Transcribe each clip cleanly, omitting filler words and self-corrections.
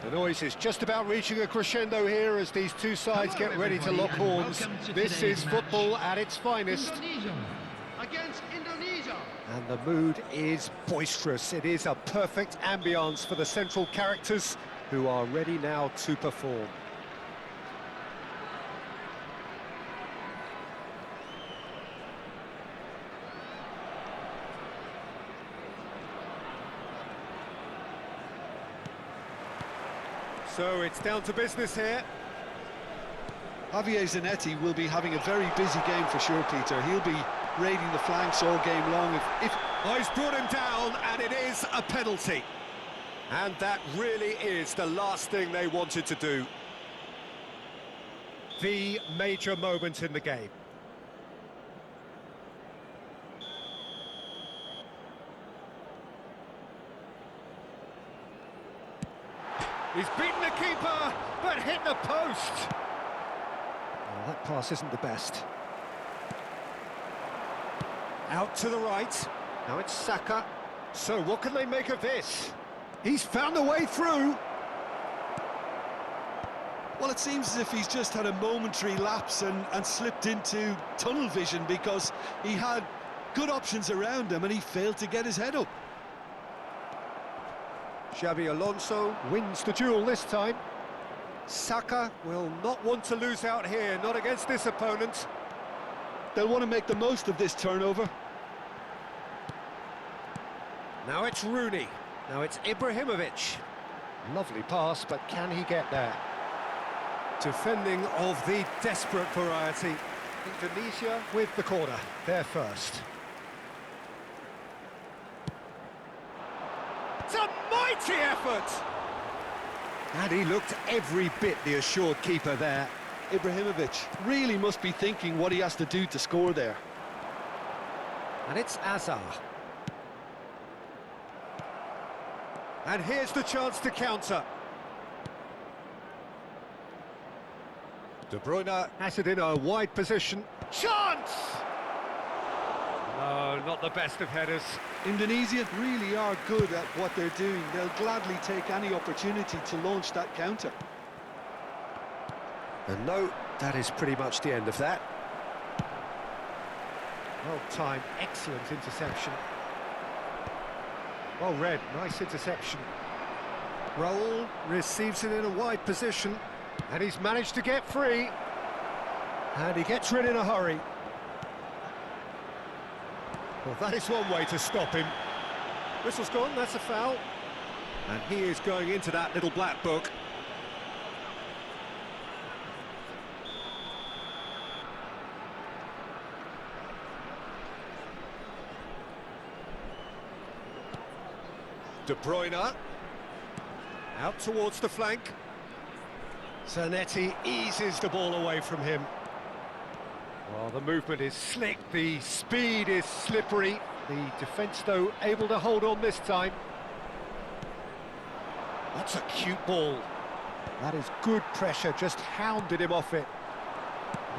The noise is just about reaching a crescendo here as these two sides get ready to lock horns. This is football at its finest. Indonesia against Indonesia. And the mood is boisterous. It is a perfect ambience for the central characters who are ready now to perform. So it's down to business here. Javier Zanetti will be having a very busy game for sure, Peter. He'll be raiding the flanks all game long. Oh, he's brought him down, and it is a penalty. And that really is the last thing they wanted to do. The major moment in the game. He's beaten the keeper, but hit the post. Oh, that pass isn't the best. Out to the right. Now it's Saka. So what can they make of this? He's found a way through. Well, it seems as if he's just had a momentary lapse and slipped into tunnel vision because he had good options around him and he failed to get his head up. Xabi Alonso wins the duel this time. Saka will not want to lose out here, not against this opponent. They'll want to make the most of this turnover. Now it's Rooney. Now it's Ibrahimovic. Lovely pass, but can he get there? Defending of the desperate variety. Indonesia with the corner. They're first. It's a mighty effort! And he looked every bit the assured keeper there. Ibrahimovic really must be thinking what he has to do to score there. And it's Azar. And here's the chance to counter. De Bruyne has it in a wide position. Chance! No, not the best of headers. Indonesia really are good at what they're doing. They'll gladly take any opportunity to launch that counter. And no, that is pretty much the end of that. Well timed, excellent interception. Well read, nice interception. Raul receives it in a wide position, and he's managed to get free. And he gets rid in a hurry. Well, that is one way to stop him. Whistle's gone, that's a foul. And he is going into that little black book. De Bruyne. Out towards the flank. Zanetti eases the ball away from him. Well, the movement is slick, the speed is slippery. The defence, though, able to hold on this time. That's a cute ball. That is good pressure, just hounded him off it.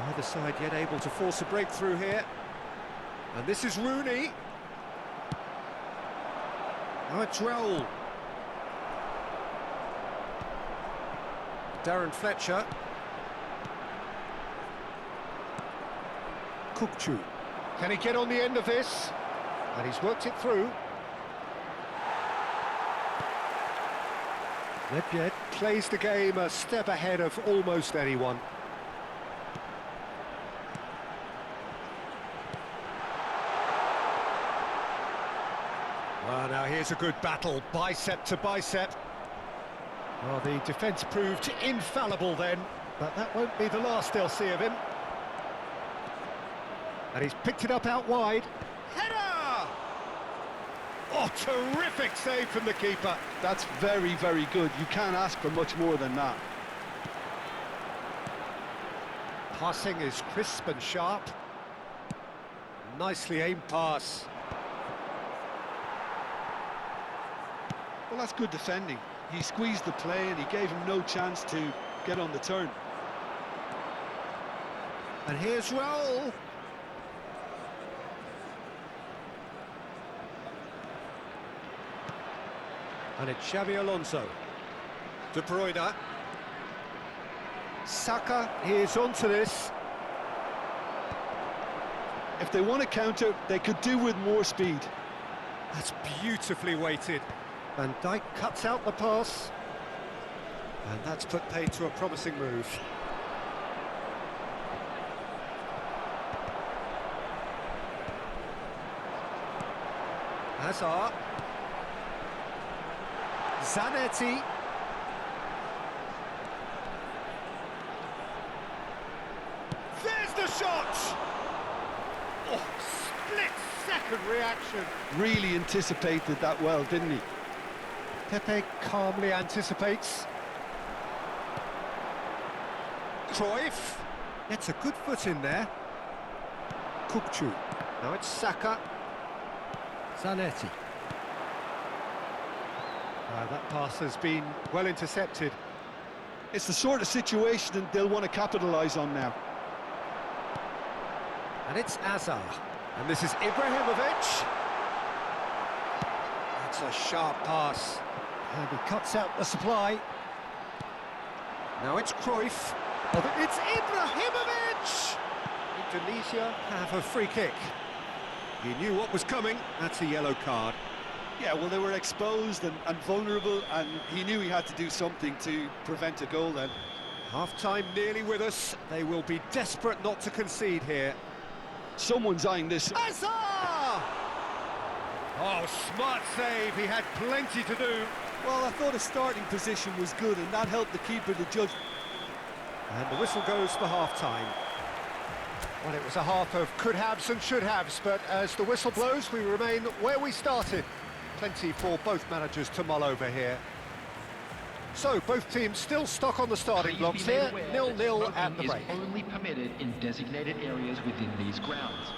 Neither side yet able to force a breakthrough here. And this is Rooney. Now it's Raul. Darren Fletcher. Kukçu. Can he get on the end of this? And he's worked it through. Nedved plays the game a step ahead of almost anyone. Well, now here's a good battle, bicep to bicep. Well, the defence proved infallible then, but that won't be the last they'll see of him. And he's picked it up out wide. Header! Oh, terrific save from the keeper. That's very, very good. You can't ask for much more than that. Passing is crisp and sharp. Nicely aimed pass. Well, that's good defending. He squeezed the play and he gave him no chance to get on the turn. And here's Raul. And it's Xabi Alonso. De Bruyne. Saka is onto this. If they want to counter, they could do with more speed. That's beautifully weighted. Van Dijk cuts out the pass. And that's put paid to a promising move. Hazard. Zanetti. There's the shot! Oh, split-second reaction. Really anticipated that well, didn't he? Pepe calmly anticipates. Cruyff gets a good foot in there. Kukçu. Now it's Saka. Zanetti. That pass has been well intercepted. It's the sort of situation they'll want to capitalise on now. And it's Hazard. And this is Ibrahimovic. That's a sharp pass. And he cuts out the supply. Now it's Cruyff. Oh, it's Ibrahimovic! Indonesia have a free kick. He knew what was coming. That's a yellow card. Yeah, well, they were exposed and vulnerable, and he knew he had to do something to prevent a goal then. Half-time nearly with us. They will be desperate not to concede here. Someone's eyeing this. Hazard! Oh, smart save. He had plenty to do. Well, I thought his starting position was good, and that helped the keeper to judge. And the whistle goes for half-time. Well, it was a half of could-haves and should-haves, but as the whistle blows, we remain where we started. Plenty for both managers to mull over here. So, both teams still stuck on the starting blocks here, 0-0 at the break. Is only permitted in designated areas within these grounds.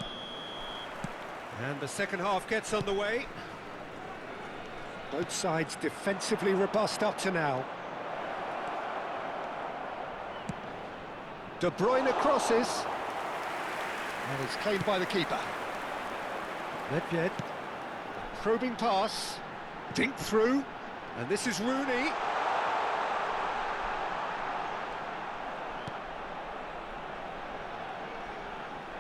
And the second half gets underway. Both sides defensively robust up to now. De Bruyne crosses. And it's claimed by the keeper. Nedved. Probing pass. Dink through. And this is Rooney.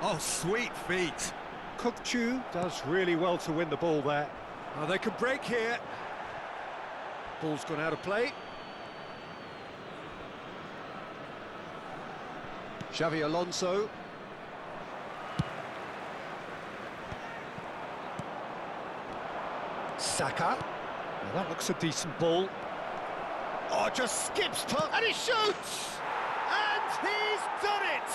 Oh, sweet feet. Kukçu does really well to win the ball there. Oh, they can break here. Ball's gone out of play. Xavi Alonso. Saka. Now that looks a decent ball. Oh, just skips past, and he shoots! And he's done it!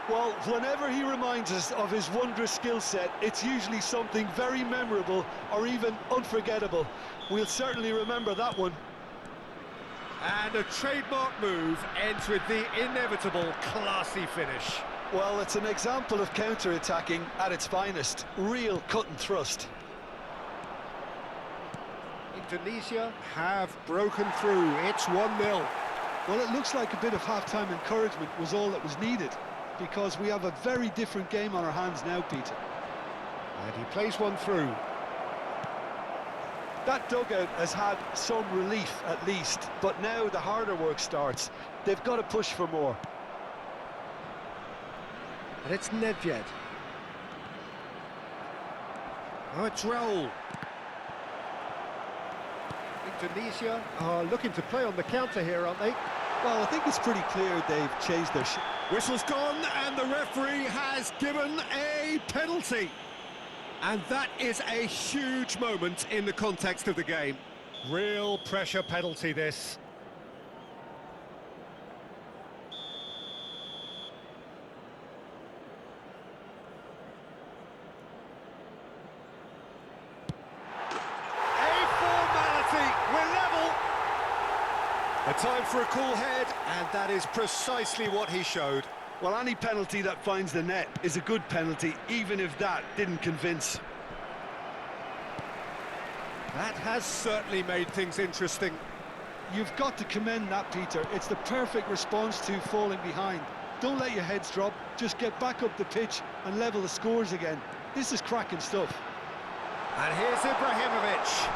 Well, whenever he reminds us of his wondrous skill set, it's usually something very memorable or even unforgettable. We'll certainly remember that one. And a trademark move ends with the inevitable classy finish. Well, it's an example of counter-attacking at its finest. Real cut and thrust. Indonesia have broken through. It's 1-0. Well, it looks like a bit of half-time encouragement was all that was needed, because we have a very different game on our hands now, Peter. And he plays one through. That dugout has had some relief, at least, but now the harder work starts. They've got to push for more. And it's Nedved. Oh, it's Raul. Indonesia are looking to play on the counter here, aren't they? Well, I think it's pretty clear they've changed their... Whistle's gone, and the referee has given a penalty. And that is a huge moment in the context of the game. Real pressure penalty, this. A formality, we're level. A time for a cool head, and that is precisely what he showed. Well, any penalty that finds the net is a good penalty, even if that didn't convince. That has certainly made things interesting. You've got to commend that, Peter. It's the perfect response to falling behind. Don't let your heads drop, just get back up the pitch and level the scores again. This is cracking stuff. And here's Ibrahimovic.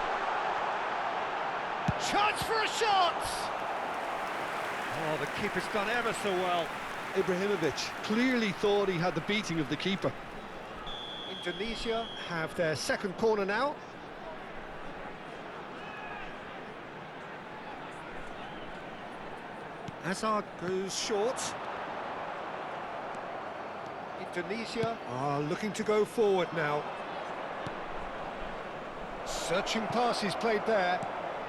Chance for for a shot! Oh, the keeper's done ever so well. Ibrahimovic clearly thought he had the beating of the keeper. Indonesia have their second corner now. Hazard goes short. Indonesia are looking to go forward now. Searching passes played there.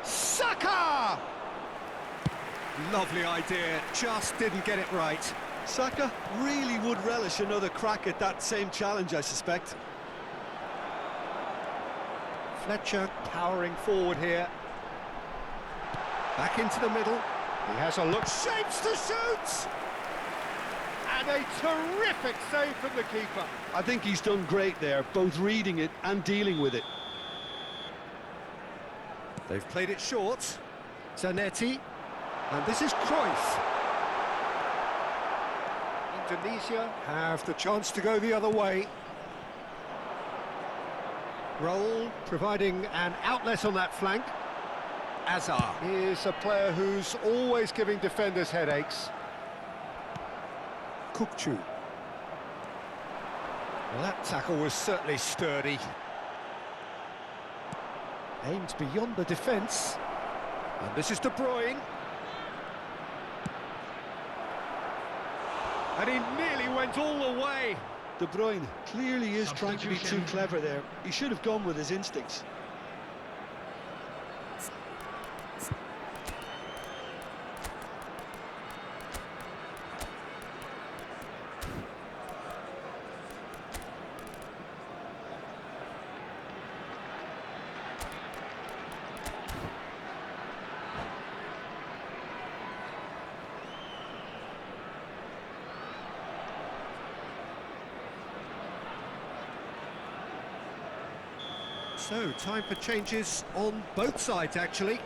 Saka! Lovely idea, just didn't get it right. Saka really would relish another crack at that same challenge, I suspect. Fletcher powering forward here. Back into the middle. He has a look, shapes to shoot! And a terrific save from the keeper. I think he's done great there, both reading it and dealing with it. They've played it short. Zanetti. And this is Cruyff. Indonesia have the chance to go the other way. Roll providing an outlet on that flank. Azar is a player who's always giving defenders headaches. Kukcu. Well, that tackle was certainly sturdy. Aims beyond the defence. And this is De Bruyne. And he nearly went all the way. De Bruyne clearly is trying to be too clever there. He should have gone with his instincts. So, time for changes on both sides, actually.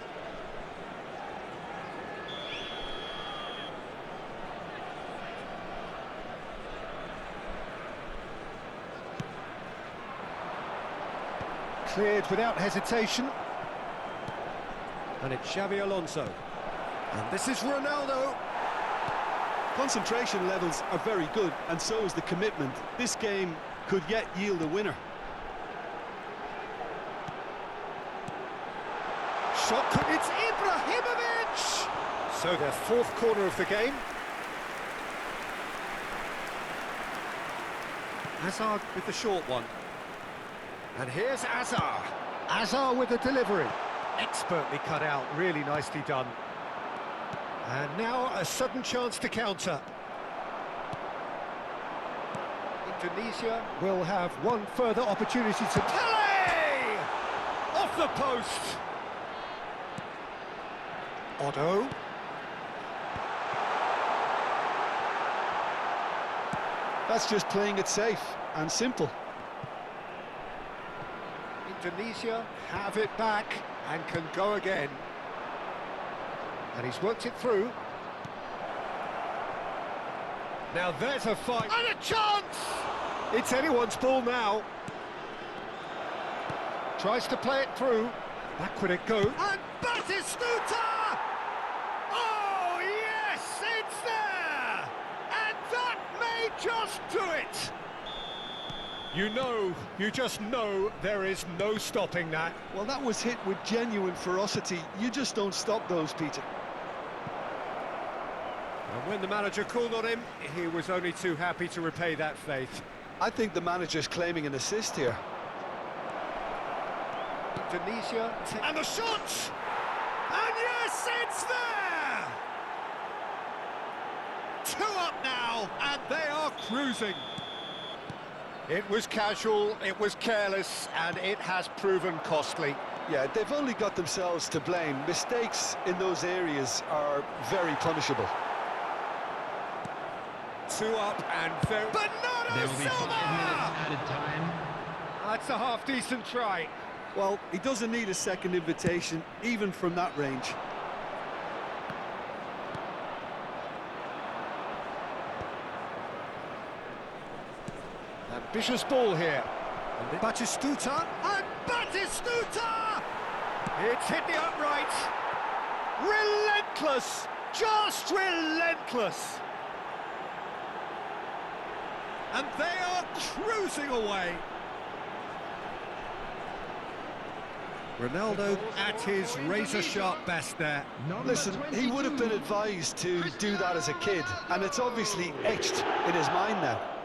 Cleared without hesitation. And it's Xabi Alonso. And this is Ronaldo. Concentration levels are very good, and so is the commitment. This game could yet yield a winner. Shot, it's Ibrahimovic! So their fourth corner of the game. Hazard with the short one. And here's Azar. Azar with the delivery. Expertly cut out, really nicely done. And now a sudden chance to counter. Indonesia will have one further opportunity to play! Off the post! Otto. That's just playing it safe and simple. Indonesia have it back and can go again. And he's worked it through. Now there's a fight. And a chance! It's anyone's ball now. Tries to play it through. Back would it go. And Batistuta! Oh, yes, it's there! And that may just do it! You just know there is no stopping that. Well, that was hit with genuine ferocity. You just don't stop those, Peter. And when the manager called on him, he was only too happy to repay that faith. I think the manager's claiming an assist here. Indonesia, and the shot! And yes, it's there! 2 up now, and they are cruising. It was casual, it was careless, and it has proven costly. Yeah, they've only got themselves to blame. Mistakes in those areas are very punishable. 2 up and very... There will be 5 minutes added time. That's a half-decent try. Well, he doesn't need a second invitation, even from that range. Ambitious ball here. And Batistuta, and Batistuta! It's hit the upright. Relentless! Just relentless! And they are cruising away. Ronaldo at his razor-sharp best there. Listen, he would have been advised to do that as a kid, and it's obviously etched in his mind now.